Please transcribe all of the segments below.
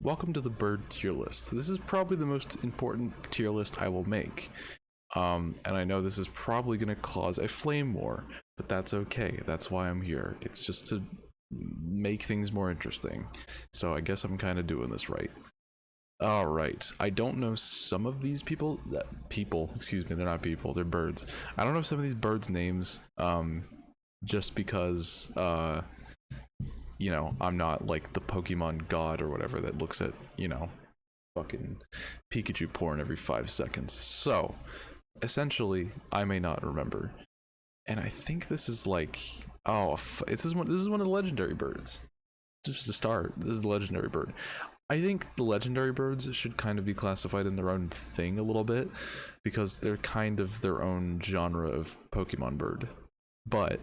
Welcome to the bird tier list. This is probably the most important tier list I will make. And I know this is probably going to cause a flame war, but that's okay. That's why I'm here. It's just to make things more interesting. So I guess I'm kind of doing this right. Alright, I don't know some of these excuse me, they're not people, they're birds. I don't know some of these birds' names, just because, you know, I'm not like the Pokemon god or whatever that looks at, you know, fucking Pikachu porn every 5 seconds. So, essentially, I may not remember. And I think this is like, this is one of the legendary birds. Just to start, this is the legendary bird. I think the legendary birds should kind of be classified in their own thing a little bit, because they're kind of their own genre of Pokemon bird. But,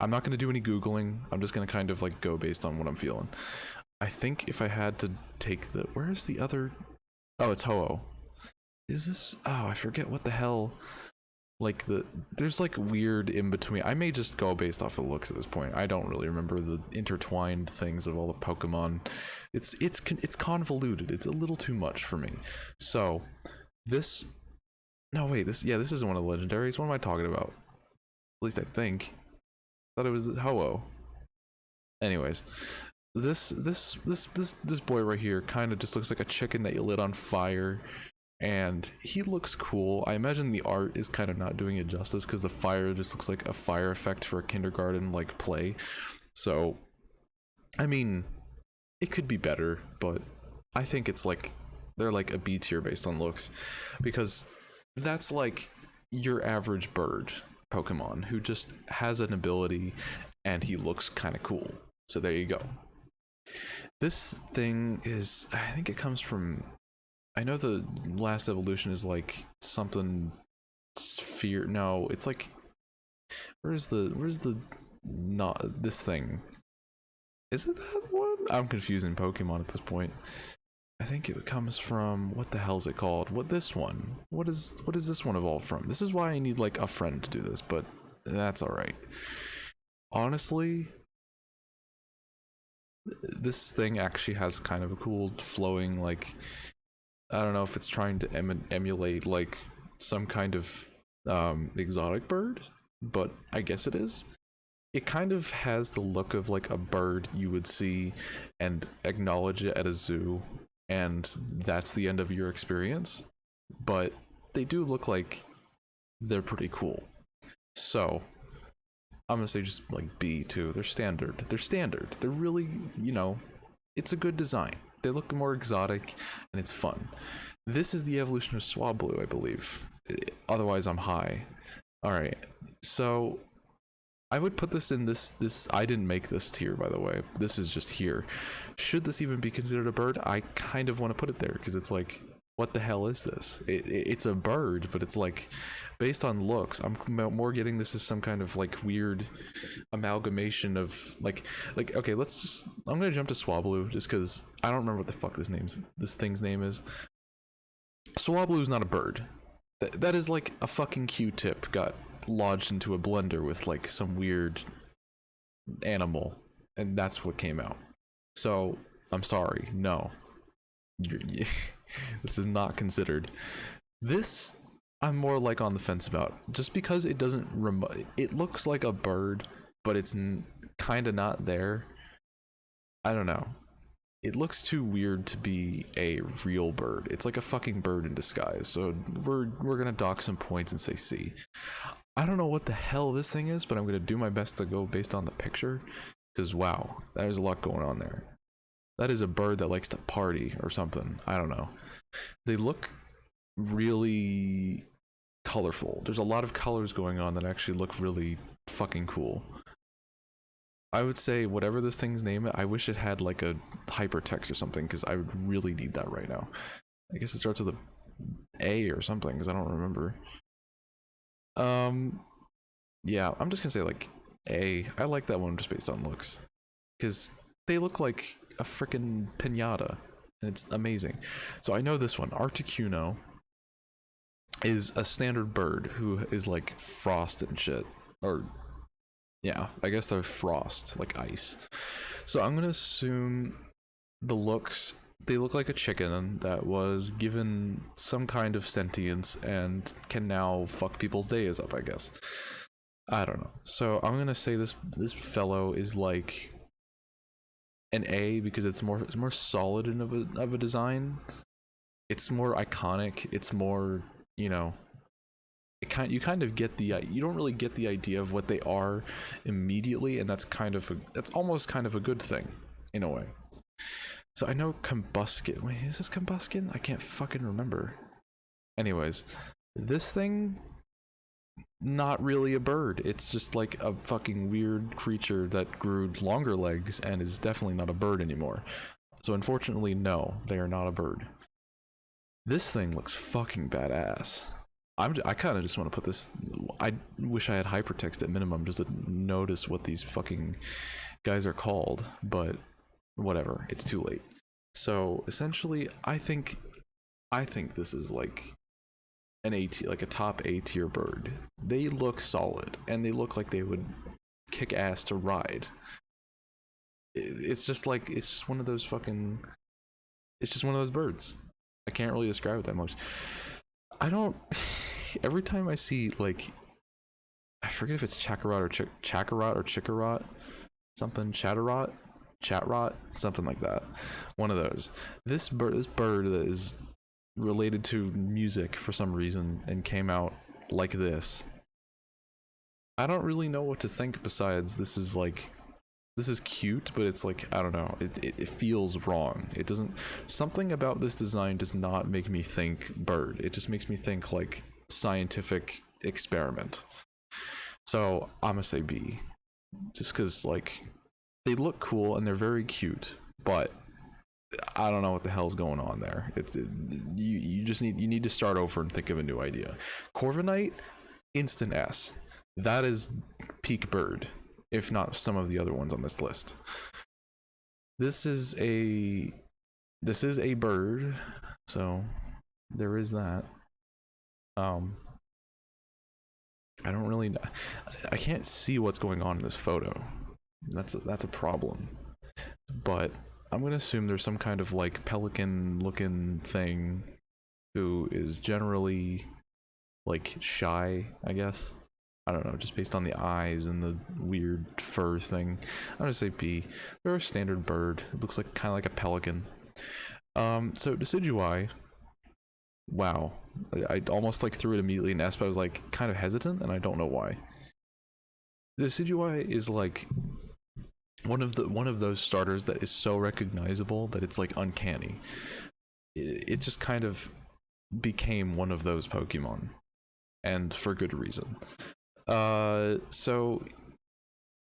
I'm not going to do any Googling. I'm just going to kind of like go based on what I'm feeling. I think if I had to take where's the other? Oh, it's Ho-Oh. Is this? Oh, I forget what the hell. Like there's like weird in between. I may just go based off of looks at this point. I don't really remember the intertwined things of all the Pokemon. It's convoluted. It's a little too much for me. So this. No wait. This isn't one of the legendaries. What am I talking about? At least I think. Thought it was Ho-Oh. Anyways, this boy right here kind of just looks like a chicken that you lit on fire, and he looks cool. I imagine the art is kind of not doing it justice because the fire just looks like a fire effect for a kindergarten like play. So, I mean, it could be better, but I think it's like they're like a B tier based on looks, because that's like your average bird Pokemon who just has an ability and he looks kind of cool. So there you go. This thing is, I think it comes from, I know the last evolution is like something sphere. No, it's like, where's the not this thing? Is it that one? I'm confusing Pokemon at this point. I think it comes from, what the hell is it called? What this one? What is this one evolved from? This is why I need like a friend to do this, but that's all right. Honestly, this thing actually has kind of a cool flowing, like, I don't know if it's trying to emulate like some kind of exotic bird, but I guess it is. It kind of has the look of like a bird you would see and acknowledge it at a zoo, and that's the end of your experience. But they do look like they're pretty cool. So I'm gonna say just like B too. They're standard. They're really, you know, it's a good design. They look more exotic and it's fun. This is the evolution of Swablu, I believe. Otherwise I'm high. Alright, so I would put this in this I didn't make this tier, by the way. This is just here. Should this even be considered a bird? I kind of want to put it there because it's like, what the hell is this? It's a bird, but it's like, based on looks, I'm more getting this as some kind of like weird amalgamation of like okay, I'm gonna jump to Swablu just because I don't remember what the fuck this thing's name is. Swablu is not a bird. That is like a fucking Q-tip got lodged into a blender with like some weird animal, and that's what came out. So I'm sorry, no. This is not considered. This I'm more like on the fence about, just because it doesn't it looks like a bird, but it's kind of not there. I don't know. It looks too weird to be a real bird. It's like a fucking bird in disguise. So we're gonna dock some points and say C. I don't know what the hell this thing is, but I'm gonna do my best to go based on the picture, because wow, there's a lot going on there. That is a bird that likes to party or something. I don't know. They look really colorful. There's a lot of colors going on that actually look really fucking cool. I would say whatever this thing's name, I wish it had like a hypertext or something, because I would really need that right now. I guess it starts with a A or something, because I don't remember. Yeah, I'm just gonna say like A. I like that one just based on looks, because they look like a freaking pinata, and it's amazing. So I know this one, Articuno, is a standard bird who is like frost and shit, or yeah, I guess they're frost, like ice. So I'm gonna assume the looks, they look like a chicken that was given some kind of sentience and can now fuck people's days up, I guess. I don't know. So I'm gonna say this fellow is like an A because it's more solid in of a design. It's more iconic. It's more, you know, you kind of get the, you don't really get the idea of what they are immediately, and that's almost kind of a good thing in a way. So I know Combuskin. Wait, is this Combuskin? I can't fucking remember. Anyways, this thing, not really a bird. It's just like a fucking weird creature that grew longer legs and is definitely not a bird anymore. So unfortunately, no, they are not a bird. This thing looks fucking badass. I kind of just want to put this. I wish I had hypertext at minimum just to notice what these fucking guys are called, but whatever. It's too late. So essentially, I think this is like an A tier, like a top A tier bird. They look solid, and they look like they would kick ass to ride. It's just one of those fucking. It's just one of those birds. I can't really describe it that much. I don't. Every time I see, like, I forget if it's Chakarot or Chickarot, something Chatrot, something like that. One of those. This bird that is related to music for some reason and came out like this. I don't really know what to think besides this is cute, but it's like, I don't know, it feels wrong. It doesn't, something about this design does not make me think bird. It just makes me think like scientific experiment. So I'm gonna say B, just because like they look cool and they're very cute, but I don't know what the hell's going on there. You need to start over and think of a new idea. Corviknight, instant S. That is peak bird, if not some of the other ones on this list. This is a bird, so there is that. I don't really know. I can't see what's going on in this photo. That's a problem. But I'm gonna assume there's some kind of like pelican looking thing who is generally like shy, I guess. I don't know, just based on the eyes and the weird fur thing. I'm gonna say B. They're a standard bird. It looks like kind of like a pelican. So Decidui, wow. I almost like threw it immediately in S, but I was like kind of hesitant, and I don't know why. Decidui is like one of those starters that is so recognizable that it's like uncanny. It just kind of became one of those Pokemon, and for good reason. So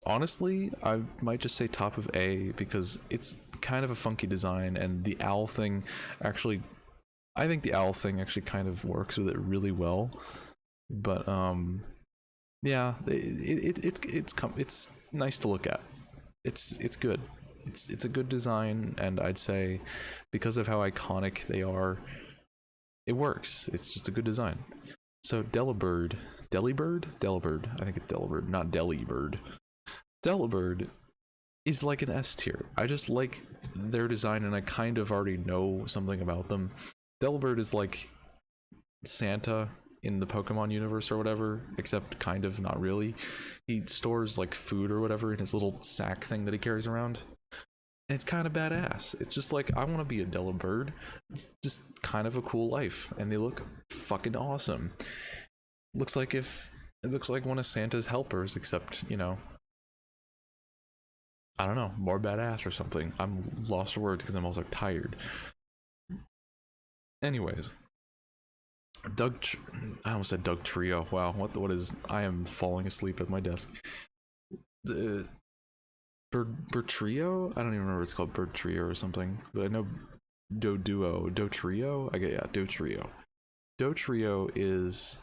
honestly, I might just say top of A because it's kind of a funky design, and the owl thing actually, I think the owl thing actually kind of works with it really well. But yeah, it's nice to look at. It's good. It's a good design, and I'd say because of how iconic they are, it works. It's just a good design. So Delibird, I think it's Delibird, not Delibird. Delibird is like an S tier. I just like their design, and I kind of already know something about them. Delibird is like Santa in the Pokemon universe or whatever, except kind of not really. He stores like food or whatever in his little sack thing that he carries around. And it's kind of badass. It's just like, I want to be a Delibird. It's just kind of a cool life, and they look fucking awesome. It looks like one of Santa's helpers, except, you know, I don't know, more badass or something. I'm lost for words because I'm also tired. Anyways, I almost said Doug Trio. Wow, what is? I am falling asleep at my desk. The Bird Trio? I don't even remember what it's called, Bird Trio or something. But I know Do Trio? I get, yeah, Do Trio. Do Trio is,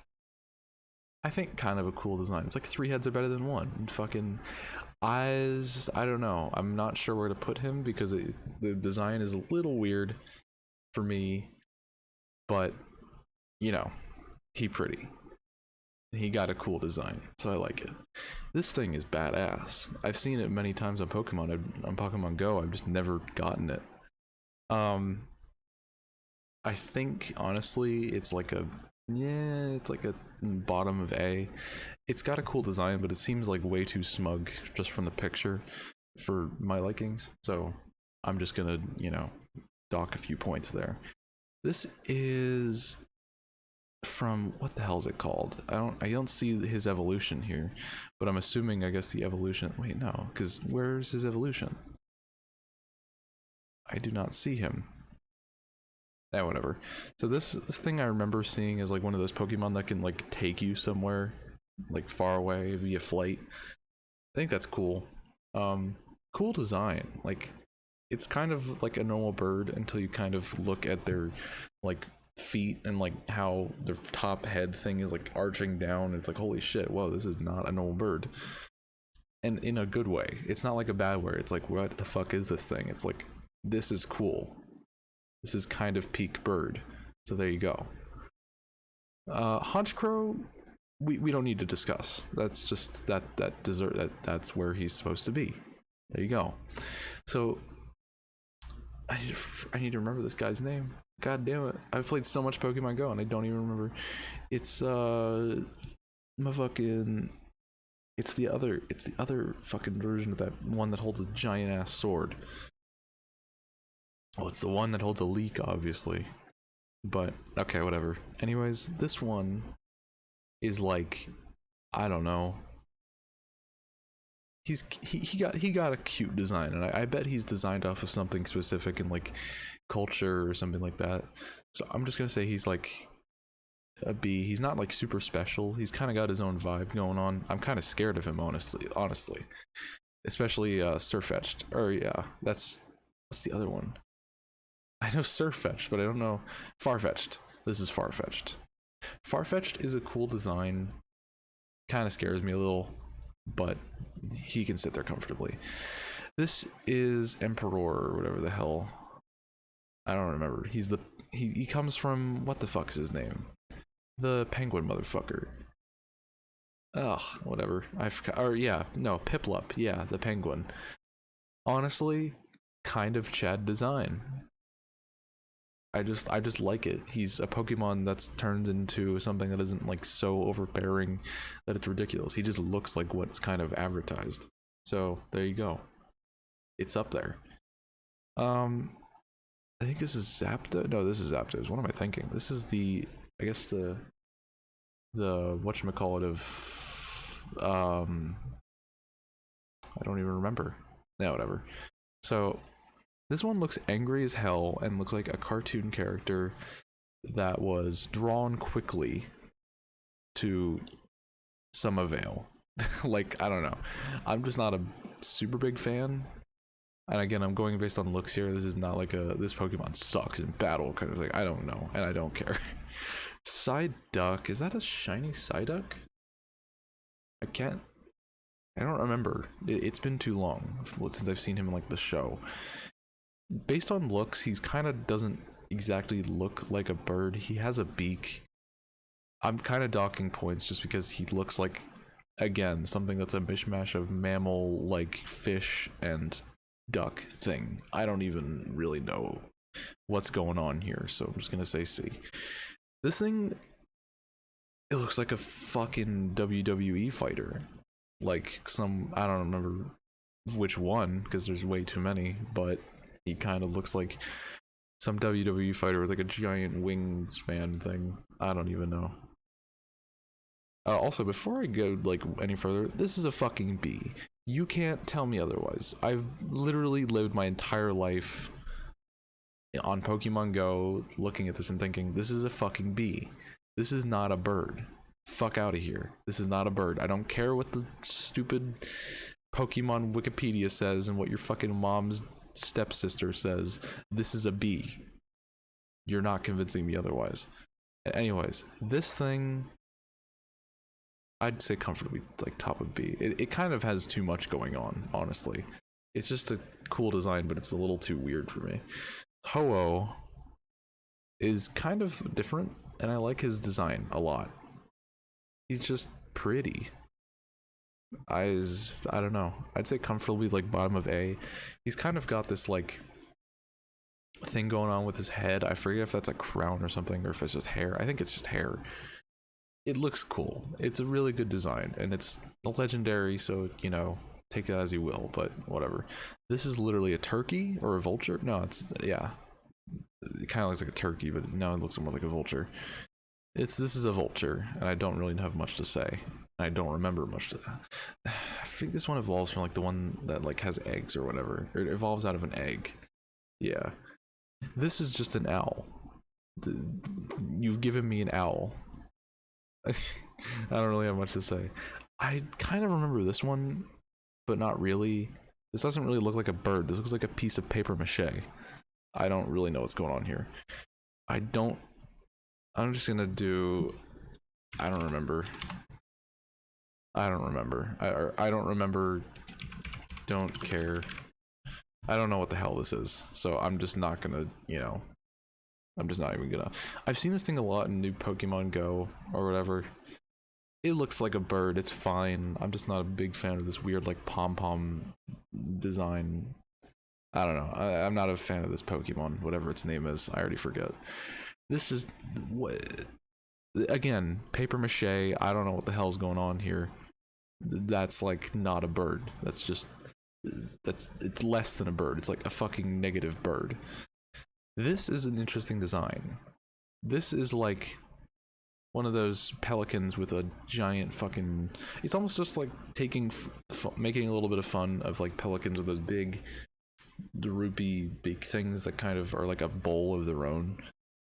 I think, kind of a cool design. It's like 3 heads are better than 1. And fucking eyes, I don't know. I'm not sure where to put him because the design is a little weird for me. But, you know, he pretty. He got a cool design, so I like it. This thing is badass. I've seen it many times on Pokemon. On Pokemon Go, I've just never gotten it. Um, I think honestly, it's like a yeah, it's like a bottom of A. It's got a cool design, but it seems like way too smug just from the picture for my likings. So I'm just gonna, dock a few points there. This is from what the hell is it called? I don't see his evolution here, but I'm assuming I guess the evolution. Wait, no, because where's his evolution? I do not see him. Yeah, whatever. So this thing I remember seeing is like one of those Pokemon that can like take you somewhere, like far away via flight. I think that's cool. Cool design. Like it's kind of like a normal bird until you kind of look at their like feet and like how their top head thing is like arching down. It's like holy shit, whoa, this is not a normal bird. And in a good way. It's not like a bad way. It's like what the fuck is this thing? It's like this is cool. This is kind of peak bird. So there you go. Honchkrow, we don't need to discuss. That's just that's where he's supposed to be. There you go. So I need to remember this guy's name. God damn it. I've played so much Pokemon Go and I don't even remember. It's motherfucking it's the other fucking version of that one that holds a giant ass sword. Oh, it's the one that holds a leak, obviously. But okay, whatever. Anyways, this one is like, I don't know. He got a cute design, and I bet he's designed off of something specific in like culture or something like that. So I'm just gonna say he's like a B. He's not like super special. He's kind of got his own vibe going on. I'm kind of scared of him, honestly. Especially Surfetched. Or yeah, what's the other one? I know Surfetched, but I don't know Farfetch'd. This is Farfetch'd. Farfetch'd is a cool design. Kind of scares me a little, but he can sit there comfortably. This is Emperor or whatever the hell. I don't remember. He comes from what the fuck is his name? The penguin motherfucker. Ugh, whatever. Piplup. Yeah, the penguin. Honestly, kind of Chad design. I just like it. He's a Pokemon that's turned into something that isn't like so overbearing that it's ridiculous. He just looks like what's kind of advertised. So there you go. It's up there. I think this is Zapdos. No, this is Zapdos. What am I thinking? This is I guess the whatchamacallit of I don't even remember. Yeah, whatever. So this one looks angry as hell and looks like a cartoon character that was drawn quickly to some avail. Like, I don't know. I'm just not a super big fan. And again, I'm going based on looks here. This is not like this Pokemon sucks in battle kind of thing. I don't know, and I don't care. Psyduck, is that a shiny Psyduck? I don't remember. It's been too long since I've seen him in like the show. Based on looks, he kind of doesn't exactly look like a bird. He has a beak. I'm kind of docking points just because he looks like, again, something that's a mishmash of mammal, like fish and duck thing. I don't even really know what's going on here, so I'm just gonna say C. This thing, it looks like a fucking WWE fighter. Like I don't remember which one, because there's way too many, but he kind of looks like some WWE fighter with like a giant wingspan thing. I don't even know. Also, before I go like any further, this is a fucking B. You can't tell me otherwise. I've literally lived my entire life on Pokemon Go looking at this and thinking, this is a fucking bee. This is not a bird. Fuck out of here. This is not a bird. I don't care what the stupid Pokemon Wikipedia says and what your fucking mom's stepsister says. This is a bee. You're not convincing me otherwise. Anyways, this thing, I'd say comfortably like top of B. It kind of has too much going on, honestly. It's just a cool design, but it's a little too weird for me. Ho-Oh is kind of different, and I like his design a lot. He's just pretty. I don't know. I'd say comfortably like bottom of A. He's kind of got this like thing going on with his head. I forget if that's a crown or something, or if it's just hair. I think it's just hair. It looks cool. It's a really good design, and it's legendary, so, you know, take it as you will, but whatever. This is literally a turkey or a vulture. No, it's, yeah, it kind of looks like a turkey, but no, it looks more like a vulture. This is a vulture, and I don't really have much to say. I don't remember much to. I think this one evolves from like the one that like has eggs or whatever. Or it evolves out of an egg. Yeah. This is just an owl. You've given me an owl. I don't really have much to say. I kind of remember this one, but not really. This doesn't really look like a bird. This looks like a piece of paper mache. I don't really know what's going on here. I'm just gonna do. I don't remember. I don't remember. Don't care. I don't know what the hell this is, so I'm just not gonna, you know. I'm just not even gonna. I've seen this thing a lot in new Pokemon Go or whatever. It looks like a bird. It's fine. I'm just not a big fan of this weird like pom-pom design. I don't know. I'm not a fan of this Pokemon, whatever its name is. I already forget. This is what, again, paper mache. I don't know what the hell's going on here. That's like not a bird. That's just, it's less than a bird. It's like a fucking negative bird. This is an interesting design. This is like one of those pelicans with a giant fucking, it's almost just like taking making a little bit of fun of like pelicans with those big droopy big things that kind of are like a bowl of their own.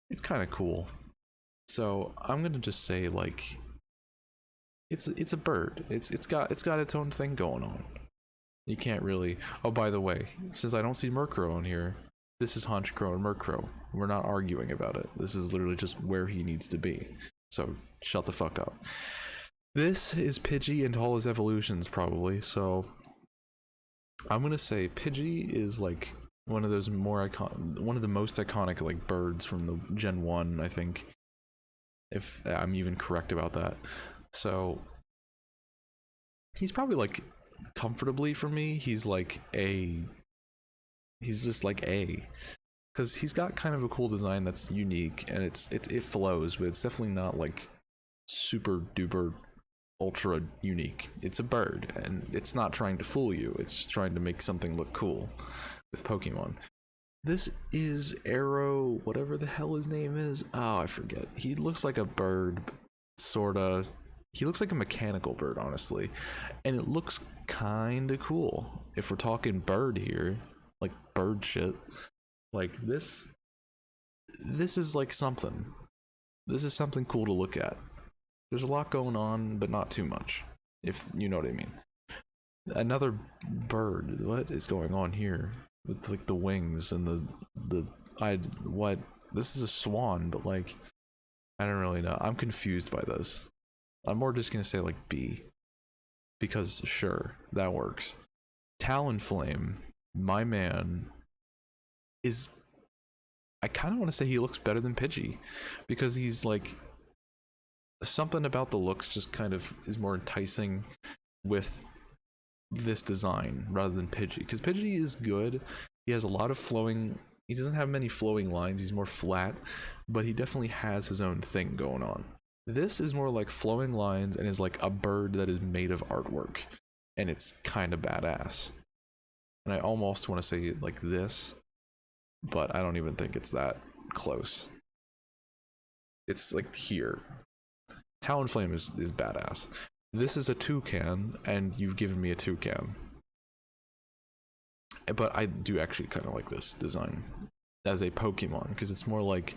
It's kind of cool. So I'm gonna just say like it's a bird. It's got its own thing going on. You can't really. Oh, by the way, since I don't see Murkrow in here, this is Honchkrow and Murkrow. We're not arguing about it. This is literally just where he needs to be. So shut the fuck up. This is Pidgey and all his evolutions probably. So I'm gonna say Pidgey is like one of those more one of the most iconic like birds from the Gen 1, I think, if I'm even correct about that. So he's probably like comfortably for me, he's just like A, because he's got kind of a cool design that's unique, and it flows, but it's definitely not like super duper ultra unique. It's a bird, and it's not trying to fool you. It's just trying to make something look cool with Pokemon. This is Arrow, whatever the hell his name is. Oh, I forget. He looks like a bird, sorta. He looks like a mechanical bird, honestly, and it looks kind of cool. If we're talking bird here, like bird shit, like this is like something. This is something cool to look at. There's a lot going on, but not too much, if you know what I mean. Another bird. What is going on here with like the wings and what? This is a swan, but like I don't really know. I'm confused by this. I'm more just gonna say like B, because sure, that works. Talonflame, my man, is, I kind of want to say he looks better than Pidgey, because he's like, something about the looks just kind of is more enticing with this design rather than Pidgey, because Pidgey is good. He has a lot of flowing, he doesn't have many flowing lines, he's more flat, but he definitely has his own thing going on. This is more like flowing lines and is like a bird that is made of artwork, and it's kind of badass. And I almost want to say like this, but I don't even think it's that close. It's like here. Talonflame is badass. This is a toucan, and you've given me a toucan. But I do actually kind of like this design as a Pokemon, because it's more like,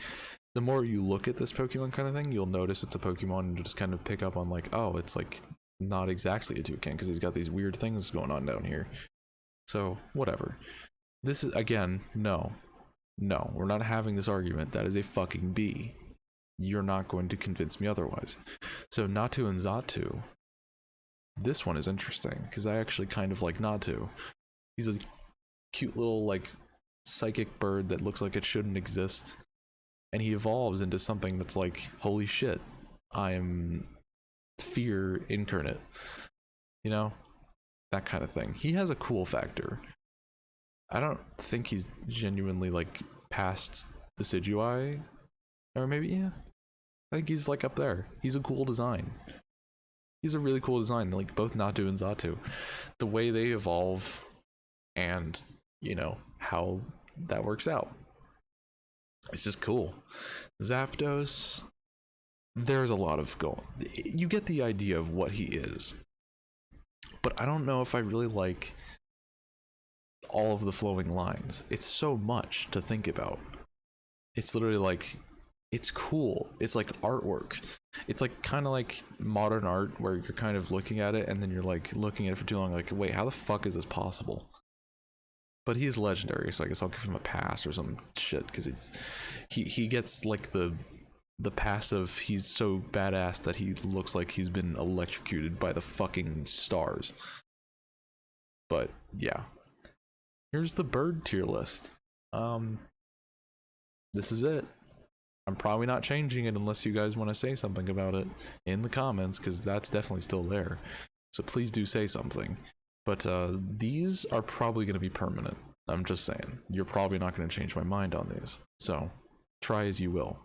the more you look at this Pokemon kind of thing, you'll notice it's a Pokemon, and you'll just kind of pick up on like, oh, it's like not exactly a toucan, because he's got these weird things going on down here. So whatever. This is, again, no, we're not having this argument. That is a fucking B. You're not going to convince me otherwise. So Natu and Xatu, this one is interesting, because I actually kind of like Natu. He's a cute little like psychic bird that looks like it shouldn't exist, and he evolves into something that's like, holy shit, I'm fear incarnate, you know, that kind of thing. He has a cool factor. I don't think he's genuinely like past the Decidueye, or maybe, yeah, I think he's like up there. He's a cool design. He's a really cool design, like both Natu and Xatu. The way they evolve and, you know, how that works out. It's just cool. Zapdos, there's a lot of going. You get the idea of what he is. But I don't know if I really like all of the flowing lines. It's so much to think about. It's literally like, it's cool. It's like artwork. It's like kind of like modern art where you're kind of looking at it and then you're like looking at it for too long, like, wait, how the fuck is this possible? But he is legendary, so I guess I'll give him a pass or some shit, because it's he gets like the passive, he's so badass that he looks like he's been electrocuted by the fucking stars. But yeah, here's the bird tier list. This is it. I'm probably not changing it unless you guys want to say something about it in the comments, because that's definitely still there. So please do say something. But these are probably going to be permanent. I'm just saying. You're probably not going to change my mind on these. So try as you will.